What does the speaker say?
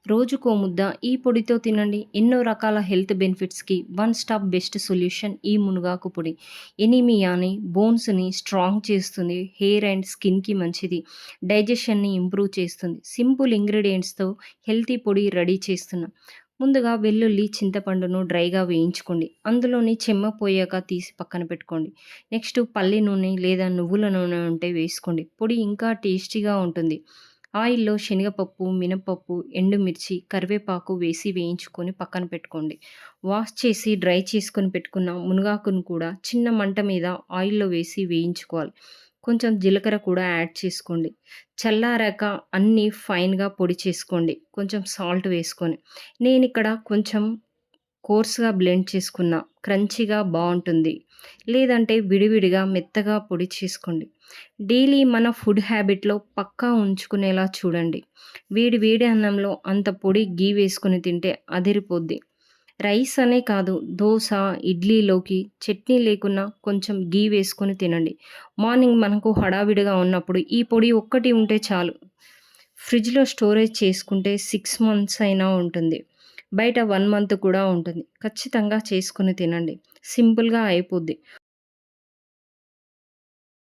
రోజుకో ముద్ద ఈ పొడితో తినండి. ఎన్నో రకాల హెల్త్ బెనిఫిట్స్‌కి వన్ స్టాప్ బెస్ట్ సొల్యూషన్ ఈ మునగాకు పొడి. ఎనీమియాని, బోన్స్‌ని స్ట్రాంగ్ చేస్తుంది. హెయిర్ అండ్ స్కిన్‌కి మంచిది. డైజెషన్‌ని ఇంప్రూవ్ చేస్తుంది. సింపుల్ ఇంగ్రీడియెంట్స్‌తో హెల్తీ పొడి రెడీ చేస్తున్నా. ముందుగా వెల్లుల్లి, చింతపండును డ్రైగా వేయించుకోండి. అందులోని చెమ్మ పోయాక తీసి పక్కన పెట్టుకోండి. నెక్స్ట్ పల్లి నూనె లేదా నువ్వుల నూనె ఉంటే వేసుకోండి. పొడి ఇంకా టేస్టీగా ఉంటుంది. ఆయిల్‌లో శనగపప్పు, మినపప్పు, ఎండుమిర్చి, కరివేపాకు వేసి వేయించుకొని పక్కన పెట్టుకోండి. వాష్ చేసి డ్రై చేసుకొని పెట్టుకున్న మునగాకును కూడా చిన్న మంట మీద ఆయిల్‌లో వేసి వేయించుకోవాలి. కొంచెం జీలకర్ర కూడా యాడ్ చేసుకోండి. చల్లారాక అన్నీ ఫైన్‌గా పొడి చేసుకోండి. కొంచెం సాల్ట్ వేసుకొని. నేనిక్కడ కొంచెం కోర్స్‌గా బ్లెండ్ చేసుకున్నా. క్రంచీగా బావుంటుంది. లేదంటే విడివిడిగా మెత్తగా పొడి చేసుకోండి. డైలీ మన ఫుడ్ హ్యాబిట్‌లో పక్కా ఉంచుకునేలా చూడండి. వేడి వేడి అన్నంలో అంత పొడి ఘీ వేసుకొని తింటే అదిరిపోద్ది. రైస్ అనే కాదు దోస, ఇడ్లీలోకి చట్నీ లేకున్నా కొంచెం ఘీ వేసుకొని తినండి. మార్నింగ్ మనకు హడావిడిగా ఉన్నప్పుడు ఈ పొడి ఒక్కటి ఉంటే చాలు. ఫ్రిడ్జ్‌లో స్టోరేజ్ చేసుకుంటే 6 మంత్స్ అయినా ఉంటుంది. బయట 1 మంత్ కూడా ఉంటుంది. ఖచ్చితంగా చేసుకొని తినండి. సింపుల్‌గా అయిపోద్ది.